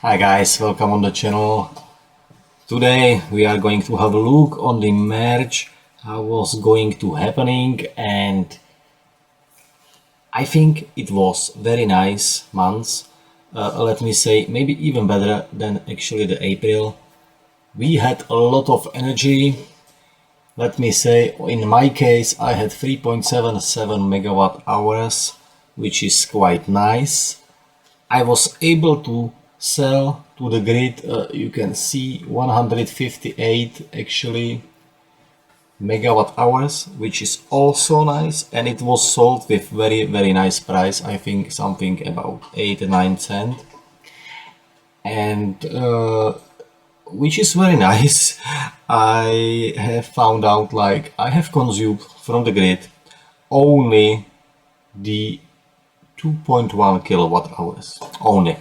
Hi guys, welcome on the channel. Today we are going to have a look on the merge, how was going to happening, and I think it was very nice months. Let me say maybe even better than actually the April. We had a lot of energy. Let me say in my case I had 3.77 megawatt hours, which is quite nice. I was able to sell to the grid, you can see 158 actually megawatt hours, which is also nice, and it was sold with very nice price. I think something about 8-9 cent, and which is very nice. I have found out like I have consumed from the grid only the 2.1 kilowatt hours only.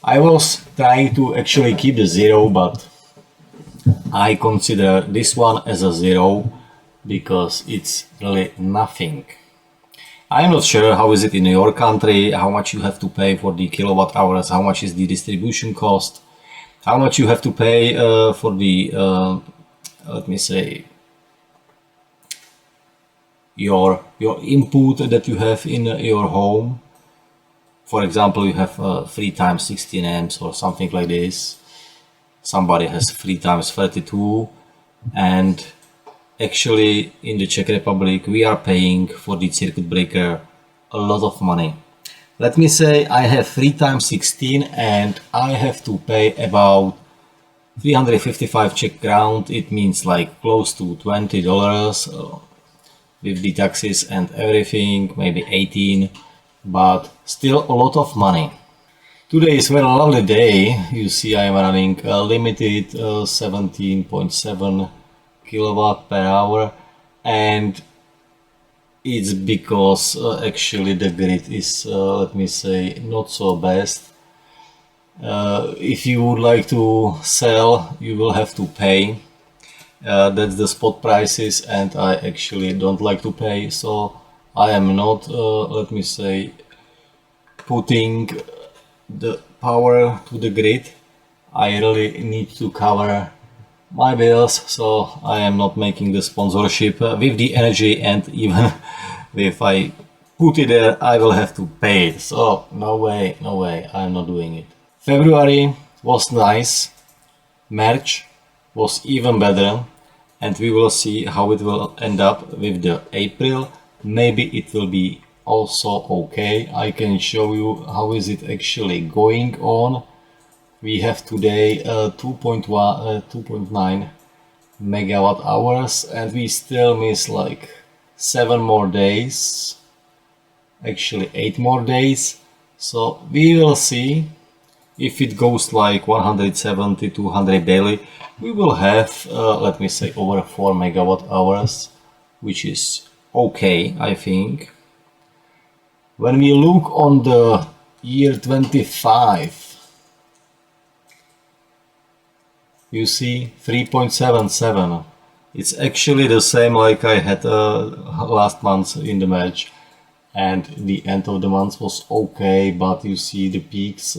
I was trying to actually keep the zero, but I consider this one as a zero because it's really nothing. I'm not sure how is it in your country, how much you have to pay for the kilowatt hours, how much is the distribution cost, how much you have to pay for the, let me say, your input that you have in your home. For example, you have 3 times 16 amps or something like this. Somebody has 3 times 32, and actually in the Czech Republic we are paying for the circuit breaker a lot of money. Let me say I have 3 times 16 and I have to pay about 355 Czech crown. It means like close to $20 with the taxes and everything, maybe 18, but still a lot of money. Today is a very lovely day. You see I am running a limited 17.7 kilowatt per hour, and it's because actually the grid is, let me say, not so best. If you would like to sell, you will have to pay. That's the spot prices, and I actually don't like to pay, so I am not, let me say, putting the power to the grid. I really need to cover my bills, so I am not making the sponsorship with the energy, and even if I put it there I will have to pay it, so no way, I'm not doing it. February was nice, March was even better, and we will see how it will end up with the April. Maybe it will be also okay. I can show you how is it actually going on. We have today 2.9 megawatt hours, and we still miss like 7 more days, actually 8 more days, so we will see. If it goes like 170 to 100 daily, we will have, let me say, over 4 megawatt hours, which is okay, I think. When we look on the year 25, you see 3.77. It's actually the same like I had last month in the match, and the end of the month was okay, but you see the peaks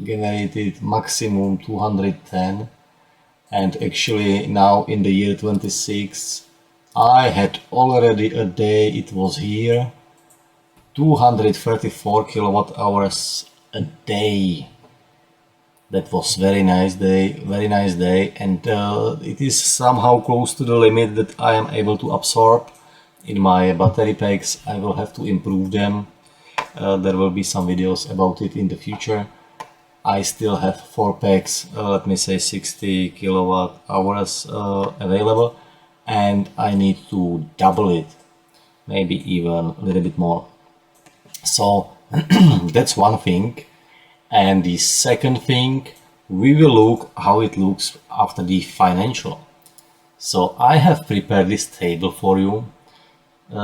generated maximum 210, and actually now in the year 26 I had already a day it was here 234 kilowatt hours a day. That was very nice day, and it is somehow close to the limit that I am able to absorb in my battery packs. I will have to improve them. There will be some videos about it in the future. I still have 4 packs, let me say 60 kilowatt hours available, and I need to double it, maybe even a little bit more. So that's one thing. And the second thing, we will look how it looks after the financial. So I have prepared this table for you.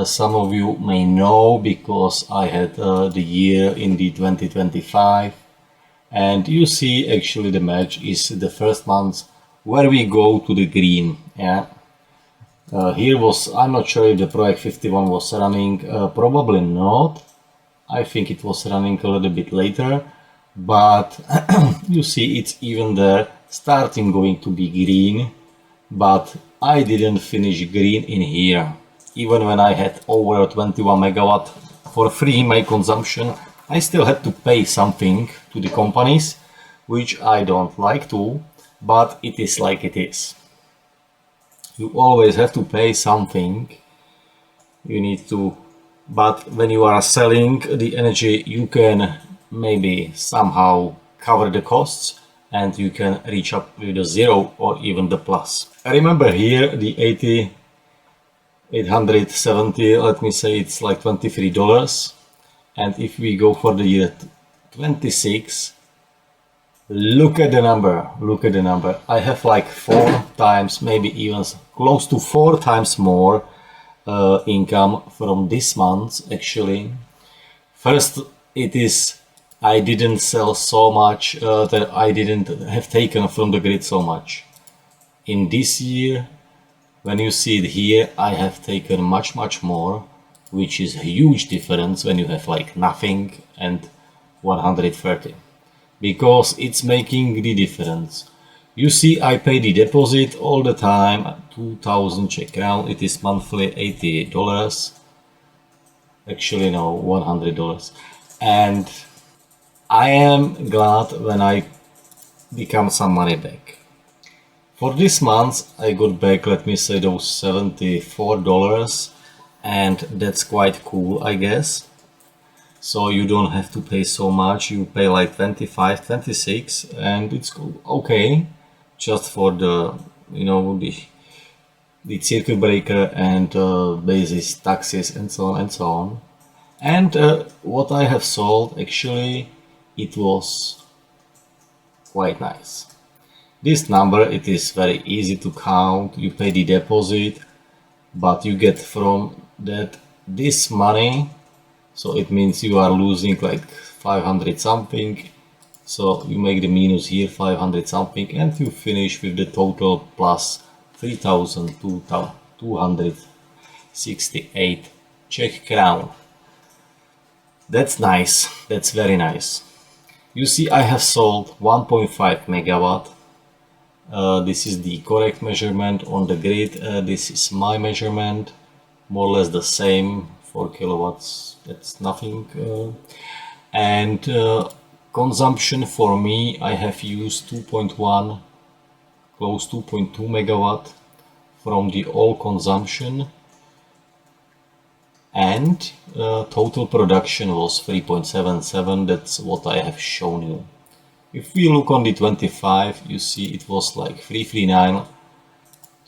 Some of you may know because I had the year in the 2025, and you see actually the match is the first month where we go to the green. Yeah. Here was, I'm not sure if the Project 51 was running, probably not. I think it was running a little bit later, but you see it's even there starting going to be green, but I didn't finish green in here. Even when I had over 21 megawatt for free my consumption, I still had to pay something to the companies, which I don't like to, but it is like it is. You always have to pay something. You need to, but when you are selling the energy, you can maybe somehow cover the costs and you can reach up with the zero or even the plus. I remember here the 870, let me say it's like $23. And if we go for the year 26, look at the number, look at the number. I have like 4 times, maybe even close to 4 times more income from this month actually. First, it is I didn't sell so much that I didn't have taken from the grid so much. In this year, when you see it here, I have taken much more, which is a huge difference when you have like nothing and 130, because it's making the difference. You see, I pay the deposit all the time, 2000 Czech crown. It is monthly $80. Actually, no, $100. And I am glad when I become some money back. For this month, I got back, let me say, those $74, and that's quite cool, I guess. So you don't have to pay so much. You pay like 25, 26, and it's okay, just for the, you know, the circuit breaker and basis taxes and so on and so on. And what I have sold, actually, it was quite nice. This number, it is very easy to count. You pay the deposit, but you get from that this money, so it means you are losing like 500 something. So you make the minus here 500 something, and you finish with the total plus 3,268 Czech crown. That's nice, that's very nice. You see, I have sold 1.5 megawatt. This is the correct measurement on the grid. This is my measurement, more or less the same, 4 kilowatts, that's nothing. And consumption for me, I have used 2.1, close 2.2 megawatt from the all consumption, and total production was 3.77. That's what I have shown you. If we look on the 25, you see it was like 339,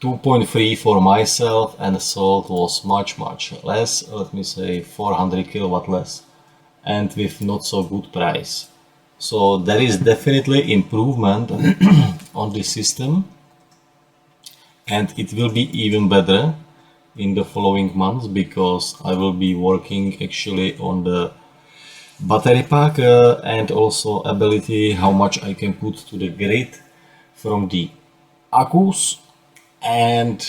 2.3 for myself, and sold was much less, let me say 400 kilowatt less, and with not so good price. So there is definitely improvement on the system, and it will be even better in the following months, because I will be working actually on the battery pack and also ability how much I can put to the grid from the accus, and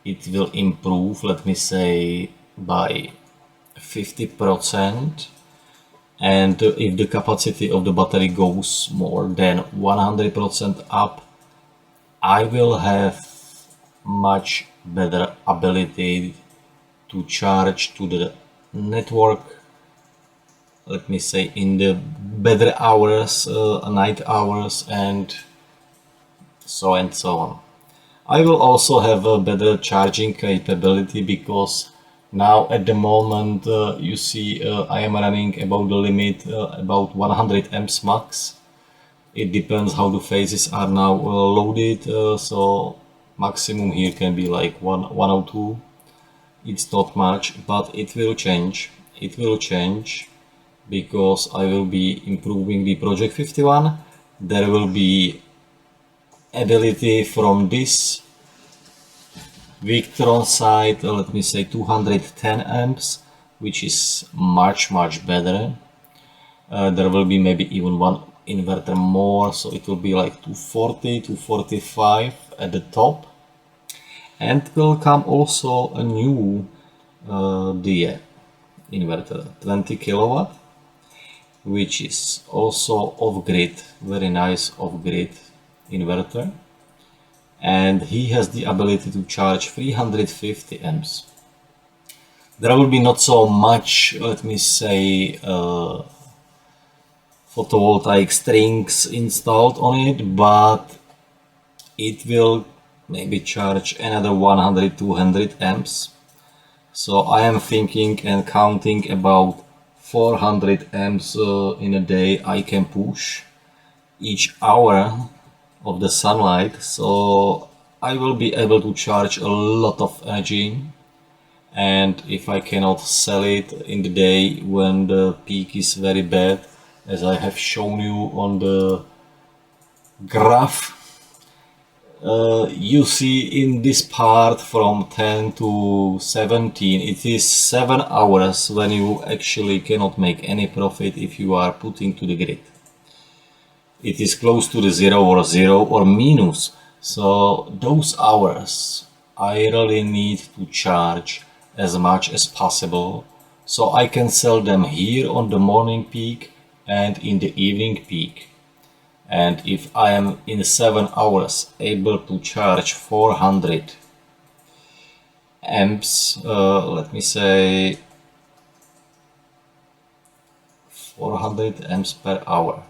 it will improve, let me say, by 50%. And if the capacity of the battery goes more than 100% up, I will have much better ability to charge to the network, let me say, in the better hours, night hours, and so on. I will also have a better charging capability, because now at the moment you see I am running about the limit, about 100 amps max. It depends how the phases are now loaded, so maximum here can be like 102. It's not much, but it will change. It will change, because I will be improving the Project 51. There will be ability from this Victron side, let me say 210 amps, which is much better. There will be maybe even one inverter more, so it will be like 240, 245 at the top. And will come also a new DA inverter, 20 kilowatt. which is also off-grid, very nice off-grid inverter, and he has the ability to charge 350 amps. There will be not so much, let me say, photovoltaic strings installed on it, but it will maybe charge another 100-200 amps. So I am thinking and counting about 400 amps in a day I can push each hour of the sunlight. So I will be able to charge a lot of energy, and if I cannot sell it in the day when the peak is very bad, as I have shown you on the graph, you see in this part from 10 to 17, it is 7 hours when you actually cannot make any profit if you are putting to the grid. It is close to the zero or minus. So those hours I really need to charge as much as possible, so I can sell them here on the morning peak and in the evening peak. And if I am in 7 hours able to charge 400 amps, let me say 400 amps per hour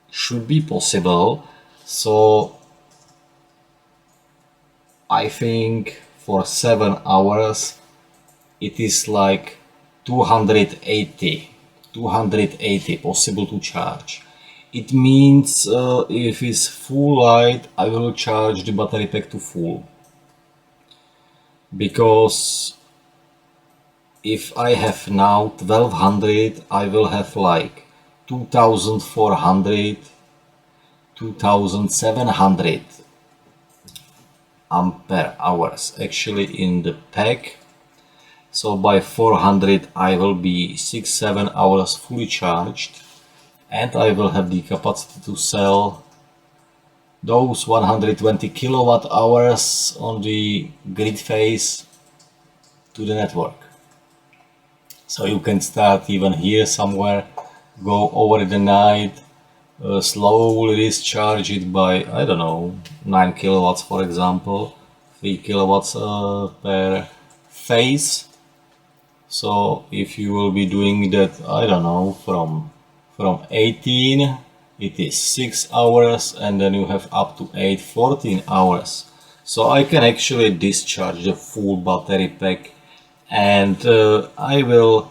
should be possible. So I think for 7 hours it is like 280 possible to charge. It means if it's full light, I will charge the battery pack to full, because if I have now 1200, I will have like 2400, 2700 ampere hours actually in the pack. So by 400 I will be 6-7 hours fully charged, and I will have the capacity to sell those 120 kilowatt hours on the grid phase to the network. So you can start even here somewhere, go over the night, slowly discharge it by, I don't know, 9 kilowatts for example, 3 kilowatts per phase. So if you will be doing that, I don't know, from 18, it is 6 hours, and then you have up to 14 hours. So I can actually discharge the full battery pack, and I will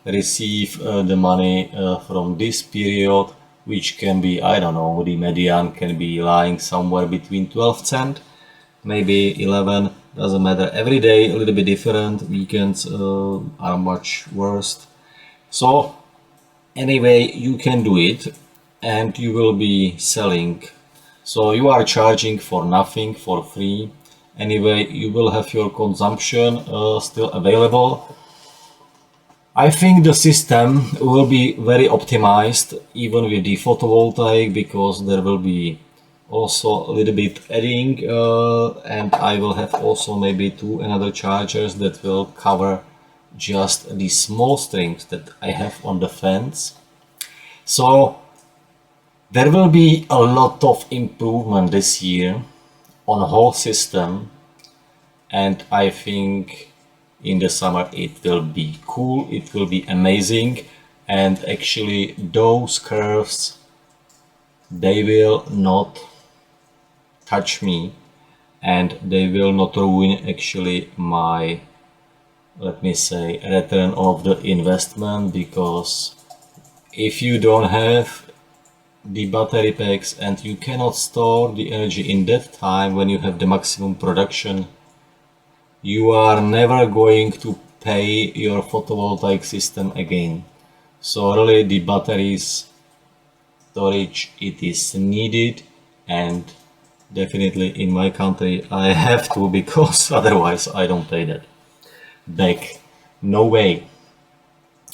receive the money from this period, which can be, I don't know, the median can be lying somewhere between 12 cents, maybe 11, doesn't matter. Every day a little bit different, weekends are much worse. So anyway, you can do it and you will be selling. So you are charging for nothing, for free. Anyway, you will have your consumption still available. I think the system will be very optimized even with the photovoltaic, because there will be also a little bit adding, and I will have also maybe 2 another chargers that will cover just the small strings that I have on the fence. So there will be a lot of improvement this year on the whole system, and I think in the summer it will be cool, it will be amazing, and actually those curves, they will not touch me, and they will not ruin actually my, let me say, return of the investment, because if you don't have the battery packs and you cannot store the energy in that time when you have the maximum production, you are never going to pay your photovoltaic system again. So really the batteries storage, it is needed, and definitely in my country I have to, because otherwise I don't pay that back, no way.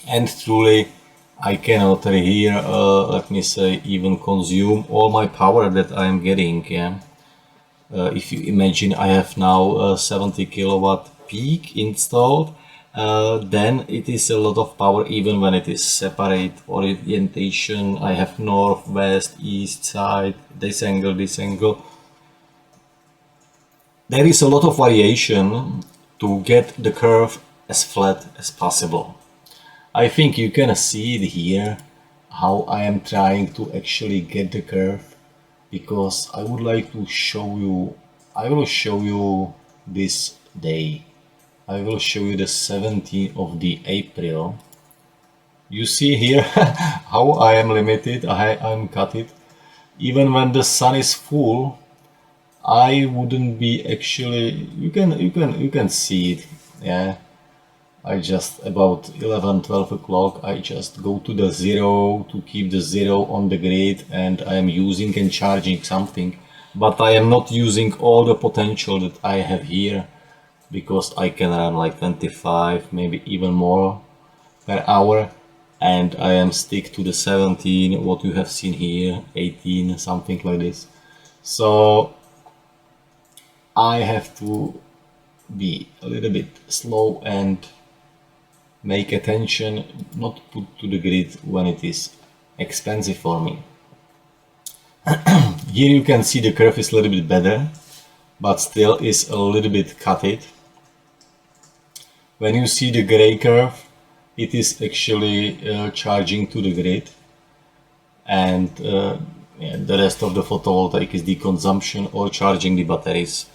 And truly I cannot here, let me say, even consume all my power that I am getting. Yeah? If you imagine, I have now 70 kilowatt peak installed, then it is a lot of power even when it is separate orientation. I have north, west, east side, this angle, this angle. There is a lot of variation to get the curve as flat as possible. I think you can see it here how I am trying to actually get the curve, because I would like to show you, I will show you this day. I will show you the 17th of the April. You see here how I am limited, I'm cut it. Even when the sun is full, I wouldn't be actually, you can see it, yeah. I just about 11-12 o'clock I just go to the zero to keep the zero on the grid, and I am using and charging something, but I am not using all the potential that I have here, because I can run like 25, maybe even more per hour, and I am stick to the 17, what you have seen here, 18, something like this. So I have to be a little bit slow and make attention not put to the grid when it is expensive for me. Here you can see the curve is a little bit better, but still is a little bit cutted. When you see the gray curve, it is actually charging to the grid, and yeah, the rest of the photovoltaic is the consumption or charging the batteries.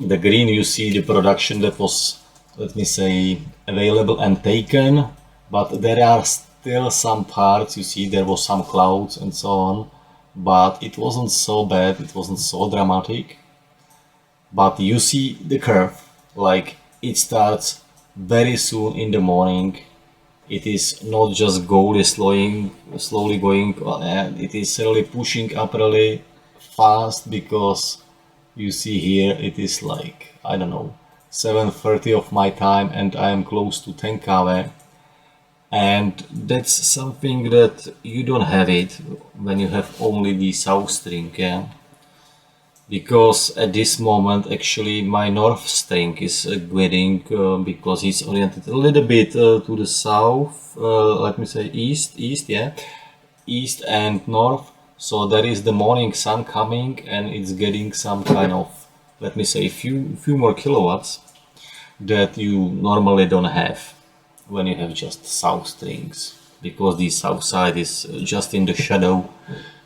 The green, you see the production that was, let me say, available and taken, but there are still some parts, you see there was some clouds and so on, but it wasn't so bad, it wasn't so dramatic. But you see the curve, like it starts very soon in the morning. It is not just slowly going, it is really pushing up really fast, because you see here it is like, I don't know, 7:30 of my time and I am close to 10 kW, and that's something that you don't have it when you have only the south string, yeah? Because at this moment actually my north string is gridding, because it's oriented a little bit to the south, let me say east, yeah, east and north. So there is the morning sun coming and it's getting some kind of, let me say, few more kilowatts that you normally don't have when you have just south strings, because the south side is just in the shadow.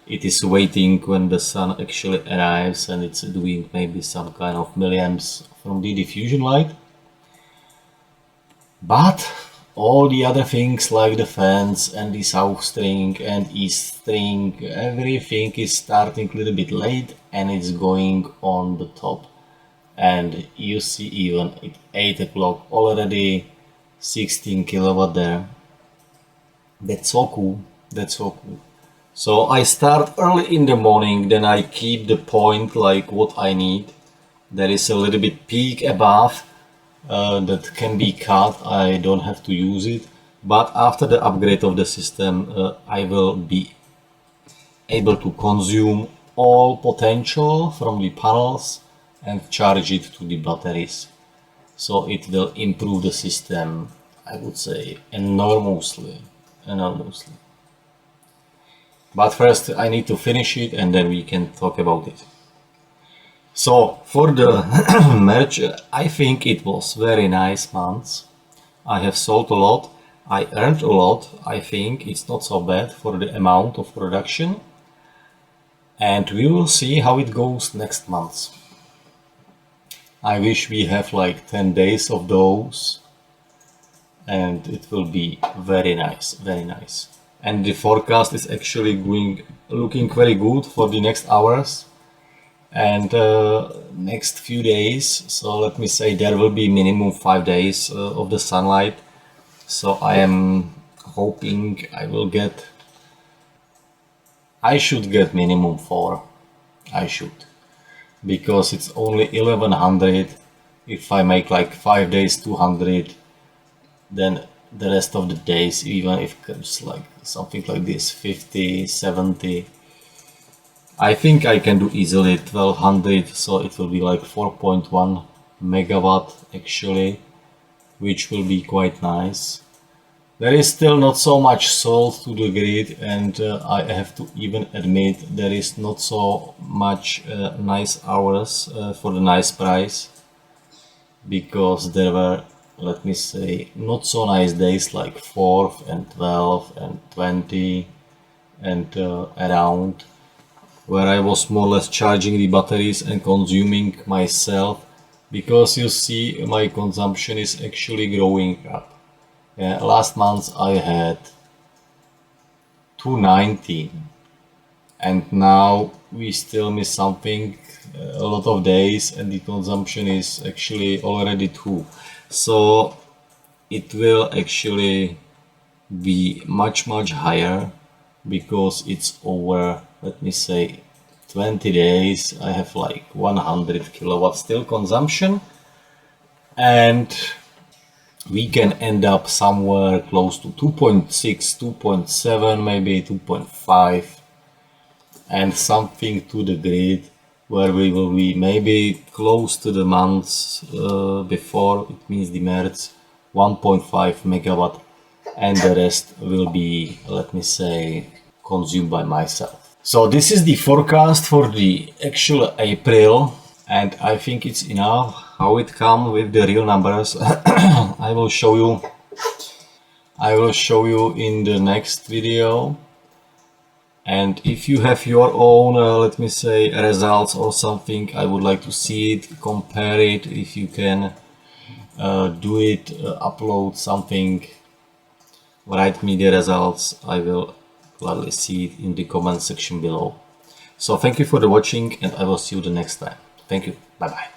It is waiting when the sun actually arrives, and it's doing maybe some kind of milliamps from the diffusion light. But all the other things like the fans and the south string and east string, everything is starting a little bit late and it's going on the top. And you see even at 8 o'clock already 16 kilowatt there. That's so cool, that's so cool. So I start early in the morning, then I keep the point like what I need. There is a little bit peak above that can be cut, I don't have to use it. But after the upgrade of the system, I will be able to consume all potential from the panels and charge it to the batteries. So it will improve the system, I would say, enormously. But first I need to finish it and then we can talk about it. So for the merge, I think it was very nice month. I have sold a lot, I earned a lot. I think it's not so bad for the amount of production. And we will see how it goes next month. I wish we have like 10 days of those, and it will be very nice, very nice. And the forecast is actually looking very good for the next hours and next few days. So let me say there will be minimum 5 days of the sunlight. So I am hoping I should get minimum 4. I should, because it's only 1100. If I make like 5 days 200, then the rest of the days, even if it comes like something like this, 50, 70, I think I can do easily 1200, so it will be like 4.1 megawatt actually. which will be quite nice. There is still not so much sold to the grid, and I have to even admit there is not so much nice hours for the nice price, because there were, let me say, not so nice days like 4th and 12th and 20 and around, where I was more or less charging the batteries and consuming myself, because you see my consumption is actually growing up. Last month I had 290, and now we still miss something, a lot of days, and the consumption is actually already 2. So it will actually be much higher, because it's over, let me say, 20 days. I have like 100 kilowatts still consumption, and we can end up somewhere close to 2.6, 2.7, maybe 2.5, and something to the grid, where we will be maybe close to the months before, it means the March, 1.5 megawatt, and the rest will be, let me say, consumed by myself. So this is the forecast for the actual April, and I think it's enough. How it come with the real numbers I will show you in the next video. And if you have your own let me say results or something, I would like to see it, compare it. If you can do it, upload something, write me the results. I will gladly see it in the comment section below. So thank you for the watching, and I will see you the next time. Thank you. Bye bye.